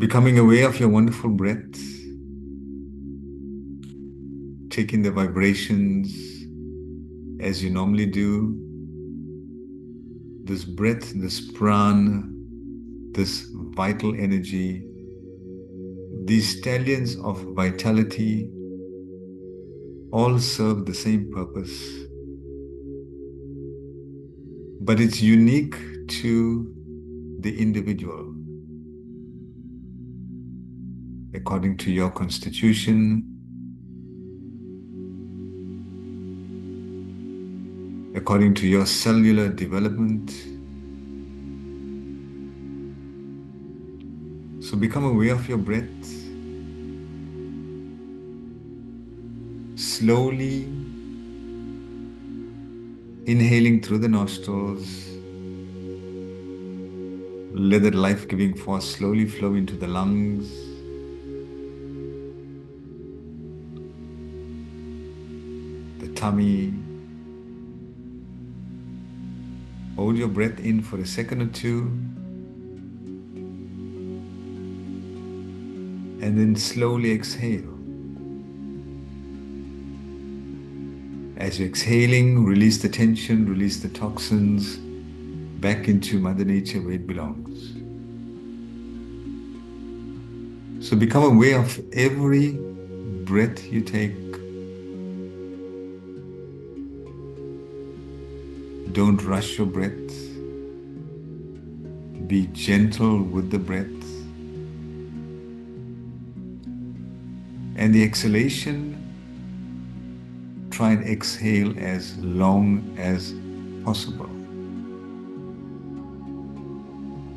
Becoming aware of your wonderful breath, taking the vibrations as you normally do. This breath, this prana, this vital energy, these stallions of vitality all serve the same purpose, but it's unique to the individual. According to your constitution, according to your cellular development. So become aware of your breath. Slowly inhaling through the nostrils. Let that life-giving force slowly flow into the lungs. The tummy. Hold your breath in for a second or two. And then slowly exhale. As you're exhaling, release the tension, release the toxins back into Mother Nature where it belongs. So become aware of every breath you take. Don't rush your breath. Be gentle with the breath. And the exhalation, try and exhale as long as possible.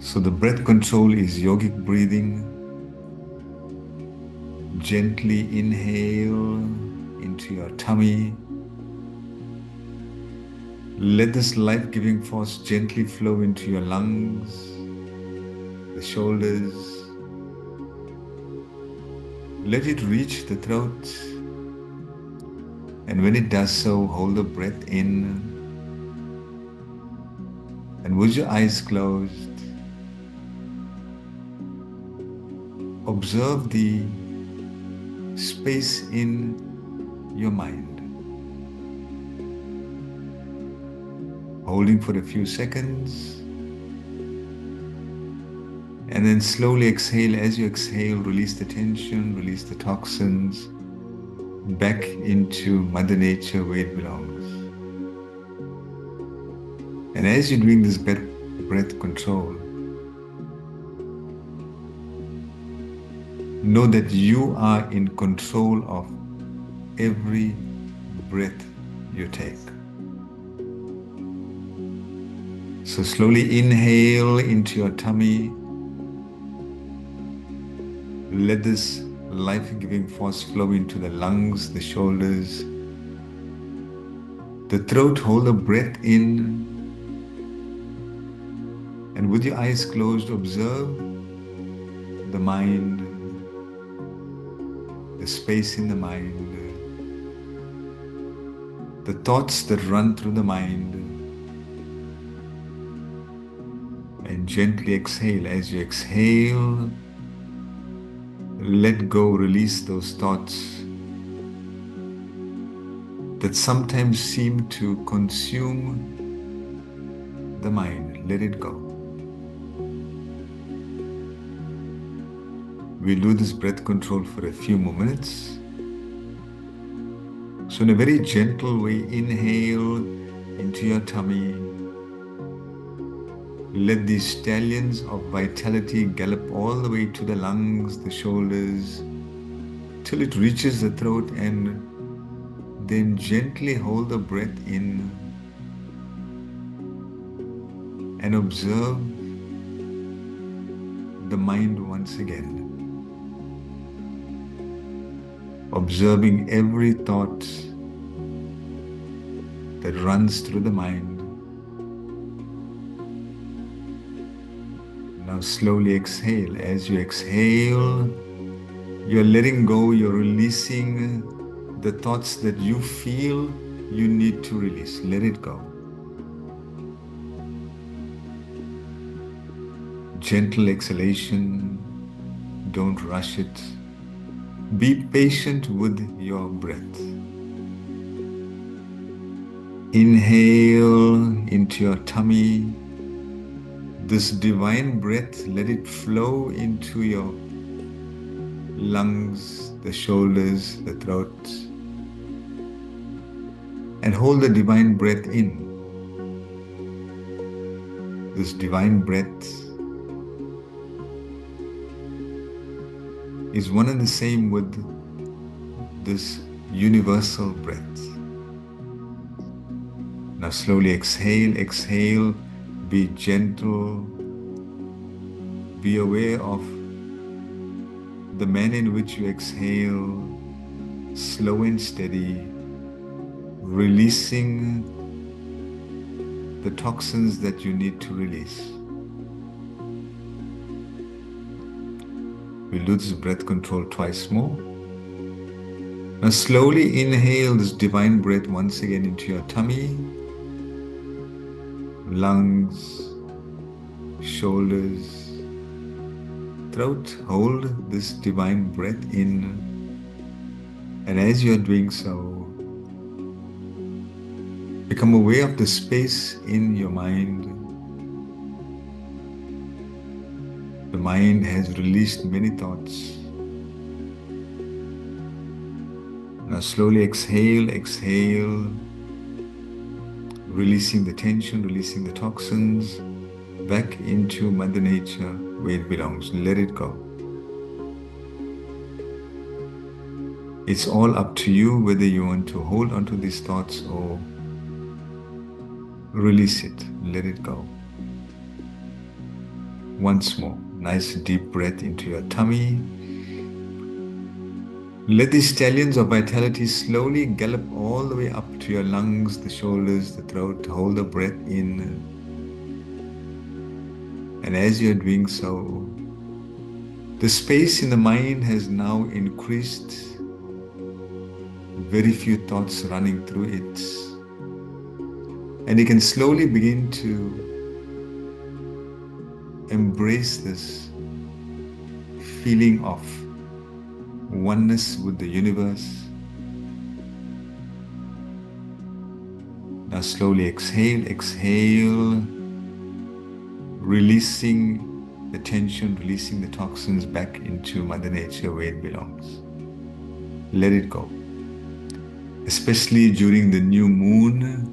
So the breath control is yogic breathing. Gently inhale into your tummy. Let this life-giving force gently flow into your lungs, the shoulders. Let it reach the throat. And when it does so, hold the breath in. And with your eyes closed, observe the space in your mind. Holding for a few seconds. And then slowly exhale. As you exhale, release the tension, release the toxins back into Mother Nature where it belongs. And as you're doing this breath control, know that you are in control of every breath you take. So slowly inhale into your tummy. Let this life-giving force flow into the lungs, the shoulders, the throat. Hold the breath in. And with your eyes closed, observe the mind, the space in the mind, the thoughts that run through the mind. And gently exhale. As you exhale, let go, release those thoughts that sometimes seem to consume the mind. Let it go. We'll do this breath control for a few more minutes. So in a very gentle way, inhale into your tummy. Let these stallions of vitality gallop all the way to the lungs, the shoulders, till it reaches the throat, and then gently hold the breath in and observe the mind once again. Observing every thought that runs through the mind. Now slowly exhale. As you exhale, you're letting go, you're releasing the thoughts that you feel you need to release. Let it go. Gentle exhalation. Don't rush it. Be patient with your breath. Inhale into your tummy. This divine breath, let it flow into your lungs, the shoulders, the throat. And hold the divine breath in. This divine breath is one and the same with this universal breath. Now slowly exhale, exhale. Be gentle. Be aware of the manner in which you exhale, slow and steady, releasing the toxins that you need to release. We'll do this breath control twice more. Now slowly inhale this divine breath once again into your tummy, lungs, shoulders, throat. Hold this divine breath in, and as you are doing so, become aware of the space in your mind. The mind has released many thoughts. Now slowly exhale, exhale, releasing the tension, releasing the toxins back into Mother Nature where it belongs. Let it go. It's all up to you whether you want to hold onto these thoughts or release it. Let it go. Once more, nice deep breath into your tummy. Let the stallions of vitality slowly gallop all the way up to your lungs, the shoulders, the throat. Hold the breath in. And as you're doing so, the space in the mind has now increased. Very few thoughts running through it. And you can slowly begin to embrace this feeling of oneness with the universe. Now slowly exhale, exhale, releasing the tension, releasing the toxins back into Mother Nature where it belongs. Let it go. Especially during the new moon,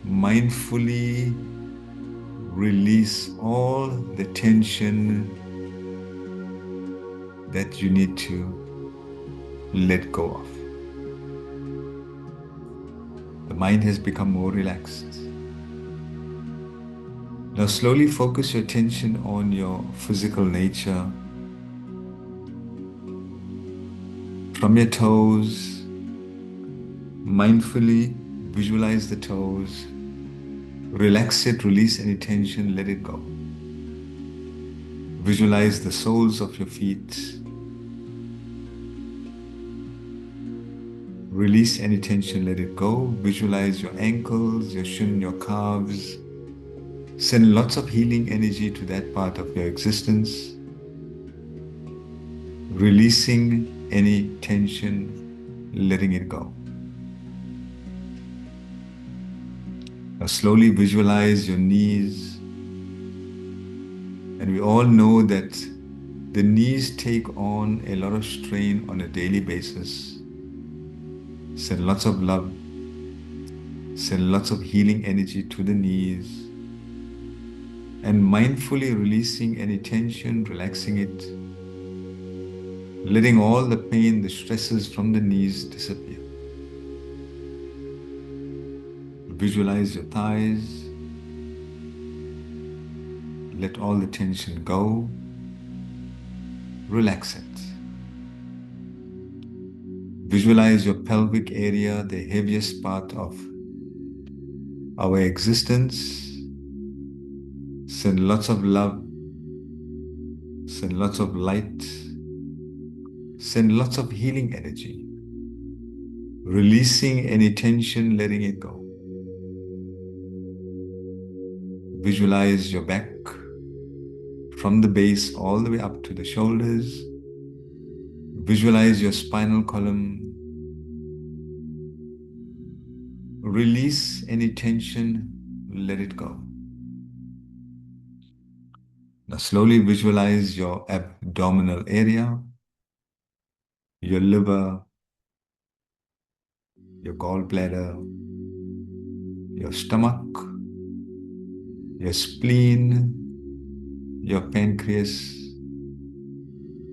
mindfully release all the tension that you need to let go of. The mind has become more relaxed. Now slowly focus your attention on your physical nature. From your toes, mindfully visualize the toes. Relax it, release any tension, let it go. Visualize the soles of your feet. Release any tension, let it go. Visualize your ankles, your shin, your calves. Send lots of healing energy to that part of your existence. Releasing any tension, letting it go. Now slowly visualize your knees. And we all know that the knees take on a lot of strain on a daily basis. Send lots of love. Send lots of healing energy to the knees. And mindfully releasing any tension, relaxing it. Letting all the pain, the stresses from the knees disappear. Visualize your thighs. Let all the tension go. Relax it. Visualize your pelvic area, the heaviest part of our existence. Send lots of love. Send lots of light. Send lots of healing energy. Releasing any tension, letting it go. Visualize your back from the base all the way up to the shoulders. Visualize your spinal column. Release any tension, let it go. Now slowly visualize your abdominal area, your liver, your gallbladder, your stomach, your spleen, your pancreas,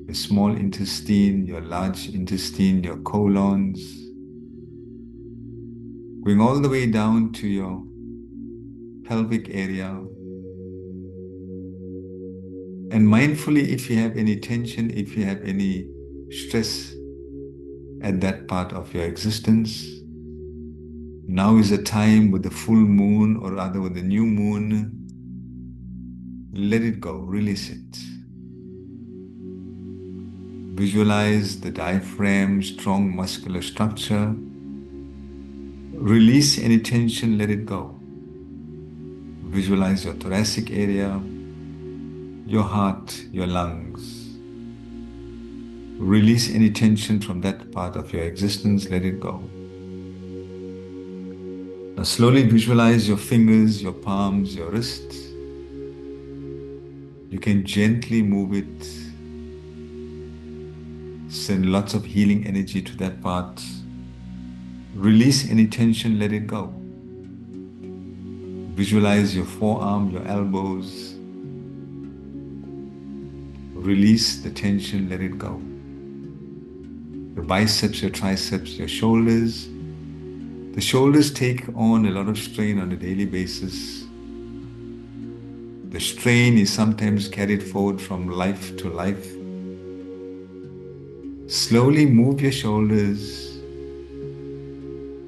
your small intestine, your large intestine, your colons, going all the way down to your pelvic area. And mindfully, if you have any tension, if you have any stress at that part of your existence, now is the time with the full moon, or rather with the new moon. Let it go, release it. Visualize the diaphragm, strong muscular structure. Release any tension, let it go. Visualize your thoracic area, your heart, your lungs. Release any tension from that part of your existence, let it go. Now slowly visualize your fingers, your palms, your wrists. You can gently move it. Send lots of healing energy to that part. Release any tension, let it go. Visualize your forearm, your elbows. Release the tension, let it go. Your biceps, your triceps, your shoulders. The shoulders take on a lot of strain on a daily basis. The strain is sometimes carried forward from life to life. Slowly move your shoulders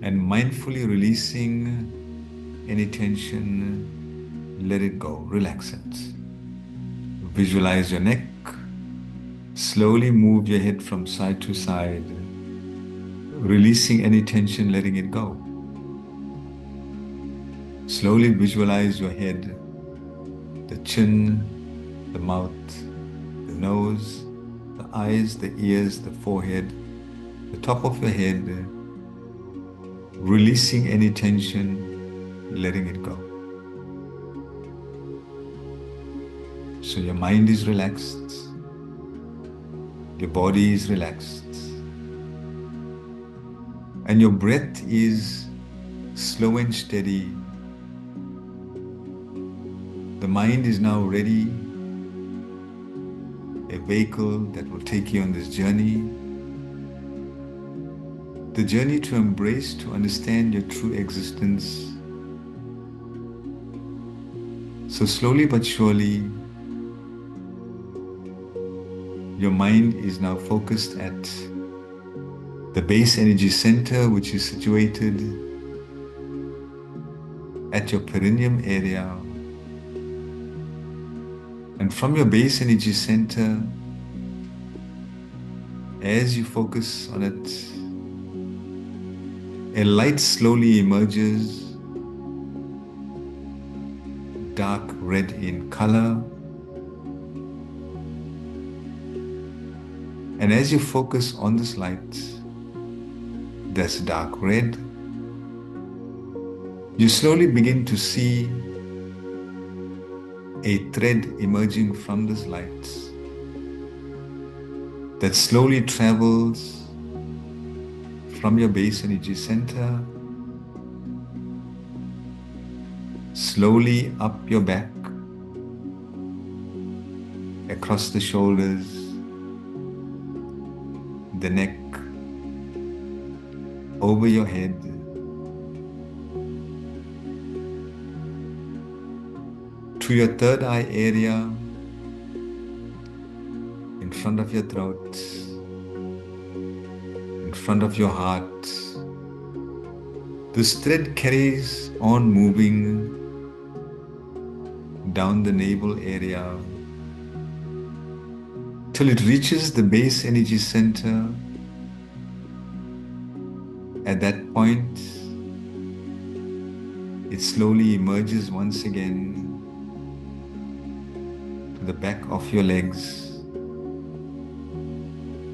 and mindfully releasing any tension, let it go, relax it. Visualize your neck. Slowly move your head from side to side, releasing any tension, letting it go. Slowly visualize your head, the chin, the mouth, the nose, the eyes, the ears, the forehead, the top of your head, releasing any tension, letting it go. So your mind is relaxed, your body is relaxed, and your breath is slow and steady. The mind is now ready, a vehicle that will take you on this journey. The journey to embrace, to understand your true existence. So slowly but surely, your mind is now focused at the base energy center, which is situated at your perineum area. And from your base energy center, as you focus on it, a light slowly emerges, dark red in color. And as you focus on this light, that's dark red, you slowly begin to see a thread emerging from this light that slowly travels from your base energy center, slowly up your back, across the shoulders, the neck, over your head, to your third eye area, in front of your throat, in front of your heart. This thread carries on moving down the navel area till it reaches the base energy center. At that point, it slowly emerges once again to the back of your legs,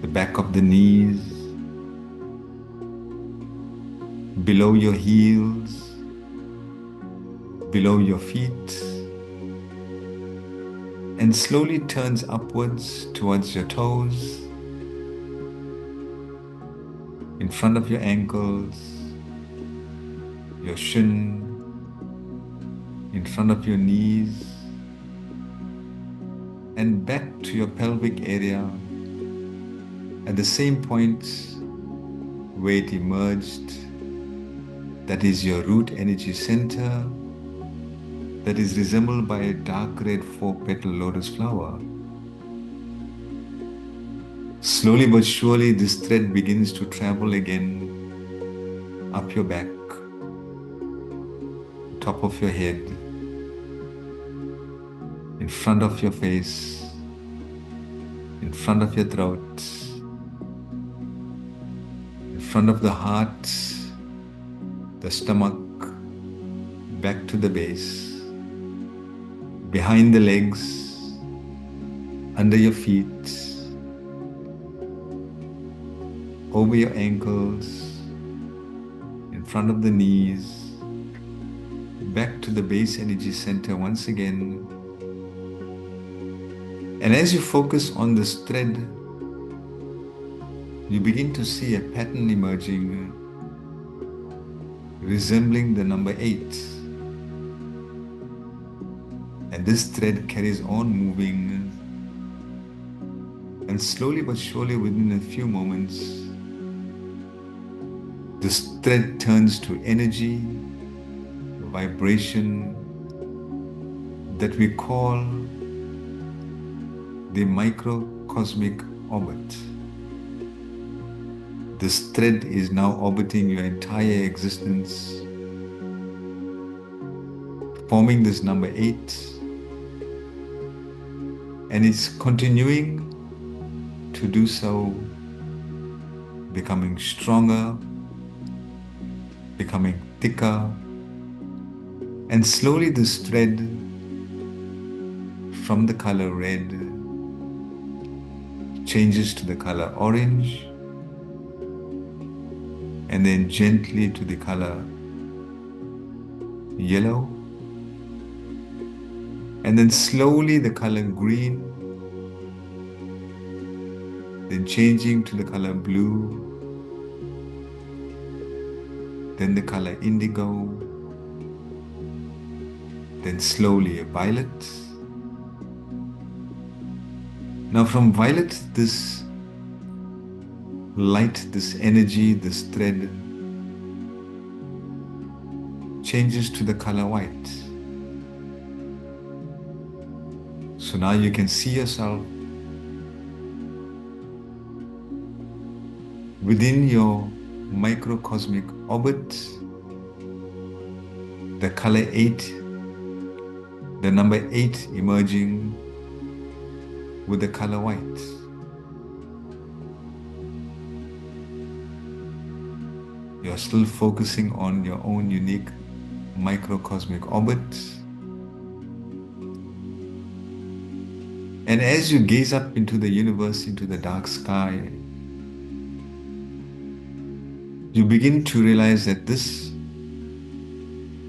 the back of the knees, below your heels, below your feet, and slowly turns upwards towards your toes, in front of your ankles, your shin, in front of your knees, and back to your pelvic area at the same point where it emerged. That is your root energy center, that is resembled by a dark red 4-petal lotus flower. Slowly but surely this thread begins to travel again up your back, top of your head, in front of your face, in front of your throat, in front of the heart, the stomach, back to the base, behind the legs, under your feet, over your ankles, in front of the knees, back to the base energy center once again. And as you focus on this thread, you begin to see a pattern emerging resembling the number 8. And this thread carries on moving, and slowly but surely within a few moments, this thread turns to energy, vibration that we call the microcosmic orbit. This thread is now orbiting your entire existence, forming this number 8, and it's continuing to do so, becoming stronger, becoming thicker, and slowly this thread from the color red changes to the color orange, and then gently to the color yellow, and then slowly the color green, then changing to the color blue, then the color indigo, then slowly a violet. Now from violet, this light, this energy, this thread changes to the color white. So now you can see yourself within your microcosmic orbit, the color 8, the number 8 emerging with the color white. You're still focusing on your own unique microcosmic orbit. And as you gaze up into the universe, into the dark sky, you begin to realize that this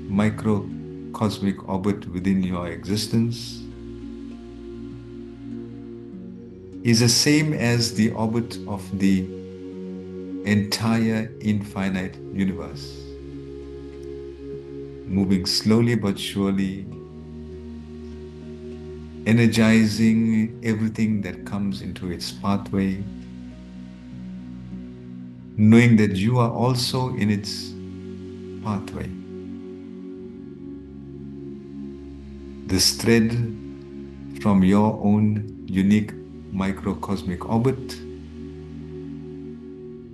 microcosmic orbit within your existence is the same as the orbit of the entire infinite universe, moving slowly but surely, energizing everything that comes into its pathway, knowing that you are also in its pathway. This thread from your own unique microcosmic orbit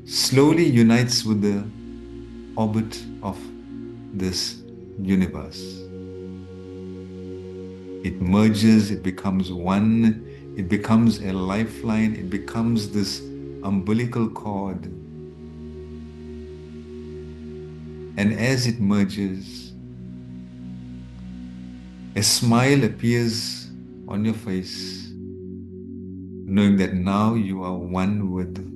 slowly unites with the orbit of this universe. It merges, it becomes one, it becomes a lifeline, it becomes this umbilical cord. And as it merges, a smile appears on your face, knowing that now you are one with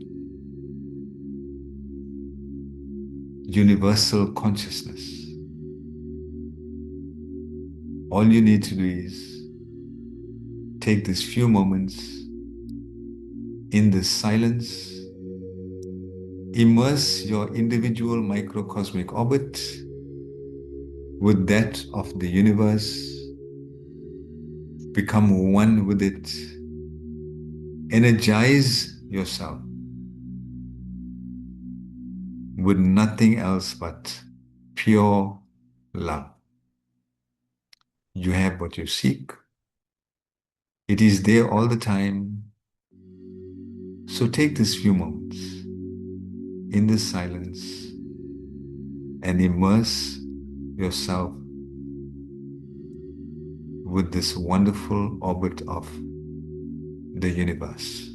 universal consciousness. All you need to do is take these few moments in this silence, immerse your individual microcosmic orbit with that of the universe, become one with it, energize yourself with nothing else but pure love. You have what you seek. It is there all the time. So take these few moments in this silence and immerse yourself with this wonderful orbit of the universe.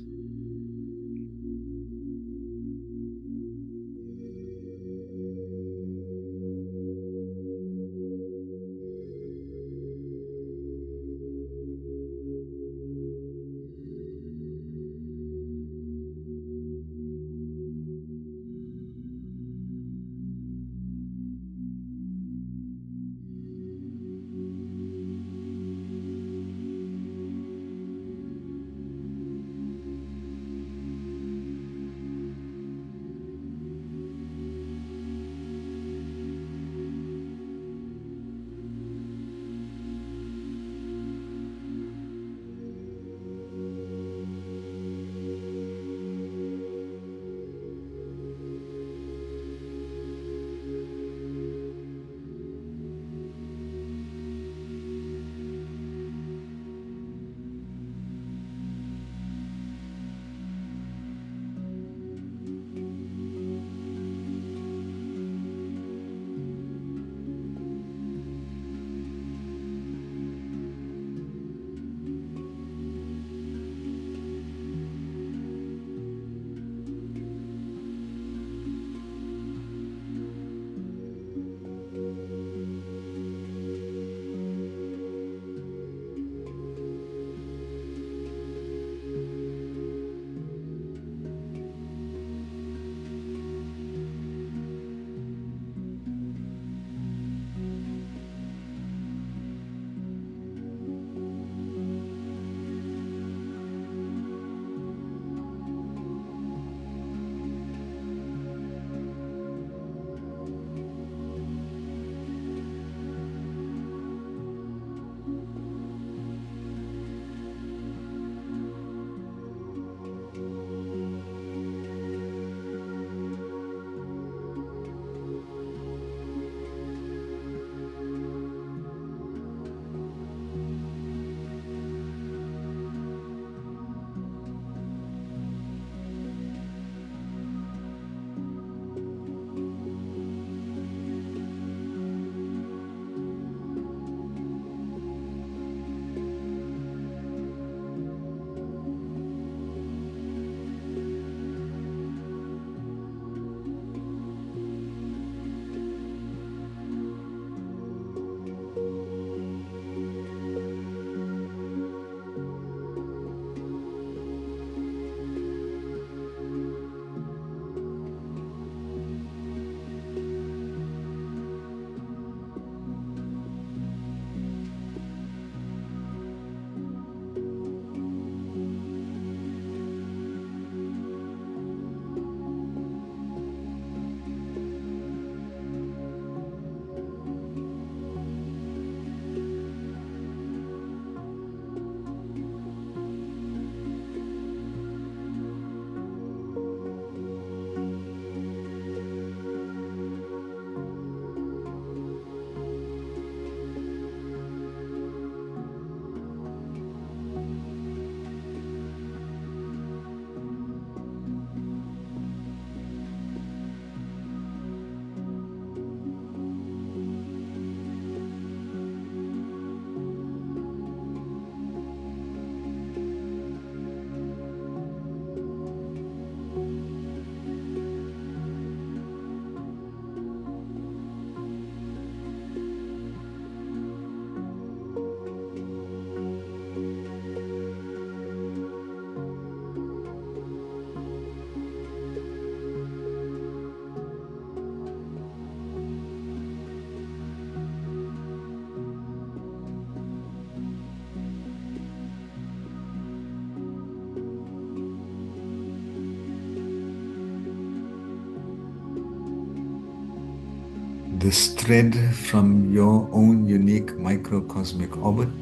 this thread from your own unique microcosmic orbit,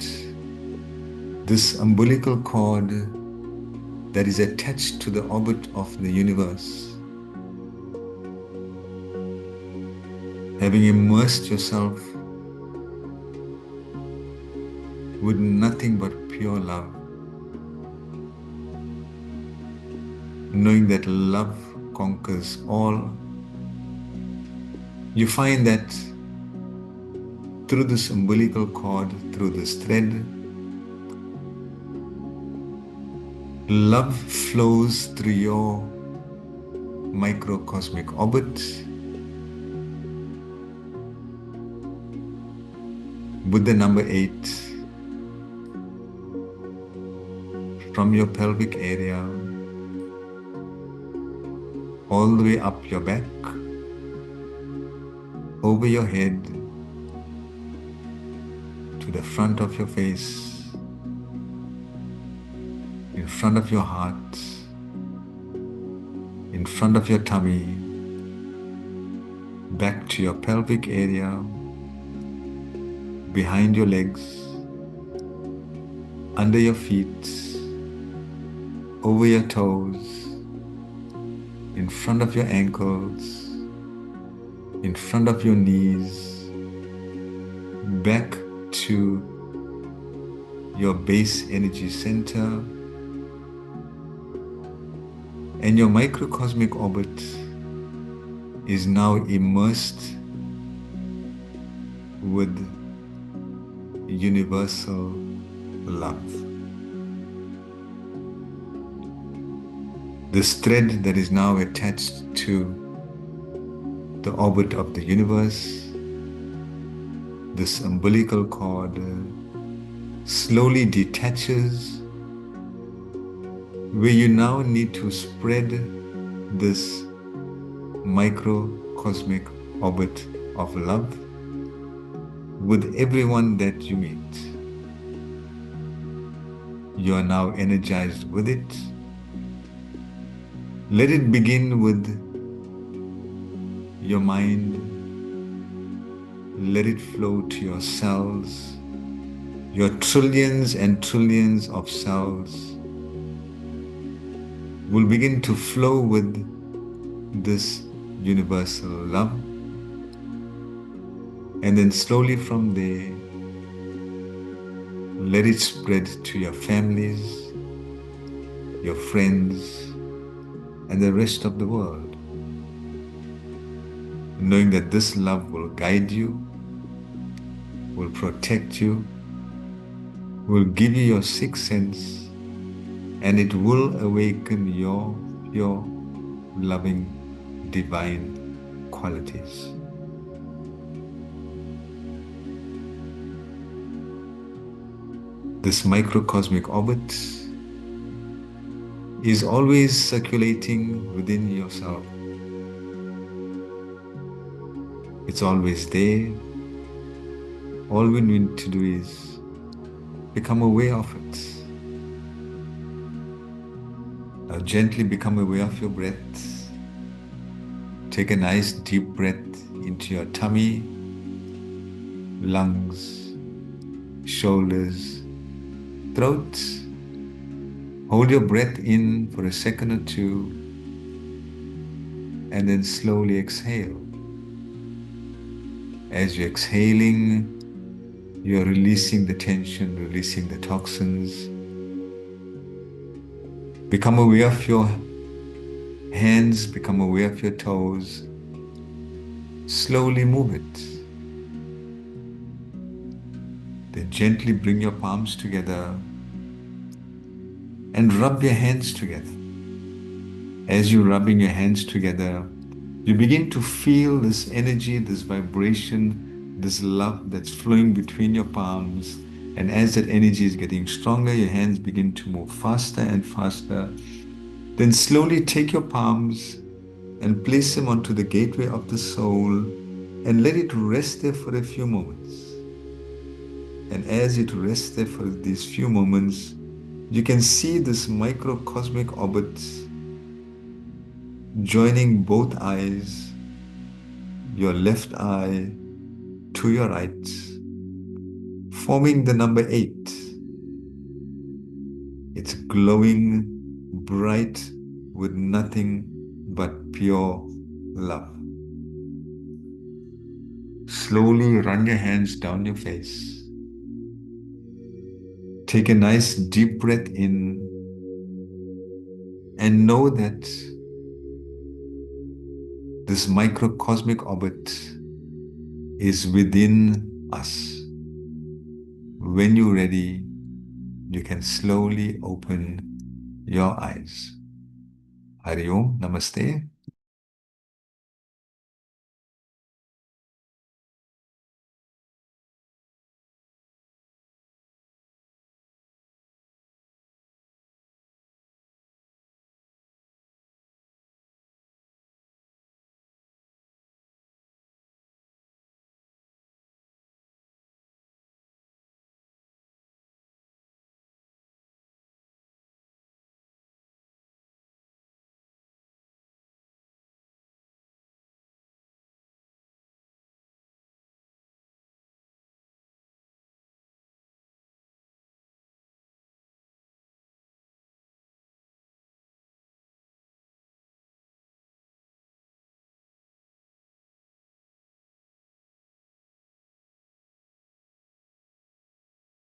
this umbilical cord that is attached to the orbit of the universe, having immersed yourself with nothing but pure love, knowing that love conquers all, you find that through this umbilical cord, through this thread, love flows through your microcosmic orbit with the number 8 from your pelvic area all the way up your back, over your head, to the front of your face, in front of your heart, in front of your tummy, back to your pelvic area, behind your legs, under your feet, over your toes, in front of your ankles, in front of your knees, back to your base energy center, and your microcosmic orbit is now immersed with universal love. This thread that is now attached to the orbit of the universe, this umbilical cord, slowly detaches, where you now need to spread this microcosmic orbit of love with everyone that you meet. You are now energized with it. Let it begin with your mind. Let it flow to your cells, your trillions and trillions of cells will begin to flow with this universal love. And then slowly from there, let it spread to your families, your friends, and the rest of the world, knowing that this love will guide you, will protect you, will give you your sixth sense, and it will awaken your pure, loving, divine qualities. This microcosmic orbit is always circulating within yourself. It's always there. All we need to do is become aware of it. Now gently become aware of your breath. Take a nice deep breath into your tummy, lungs, shoulders, throat. Hold your breath in for a second or two, and then slowly exhale. As you're exhaling, you're releasing the tension, releasing the toxins. Become aware of your hands, become aware of your toes. Slowly move it. Then gently bring your palms together and rub your hands together. As you're rubbing your hands together, you begin to feel this energy, this vibration, this love that's flowing between your palms. And as that energy is getting stronger, your hands begin to move faster and faster. Then slowly take your palms and place them onto the gateway of the soul and let it rest there for a few moments. And as it rests there for these few moments, you can see this microcosmic orbit joining both eyes, your left eye to your right, forming the number 8. It's glowing bright with nothing but pure love. Slowly run your hands down your face. Take a nice deep breath in and know that this microcosmic orbit is within us. When you're ready, you can slowly open your eyes. Hari Om, Namaste.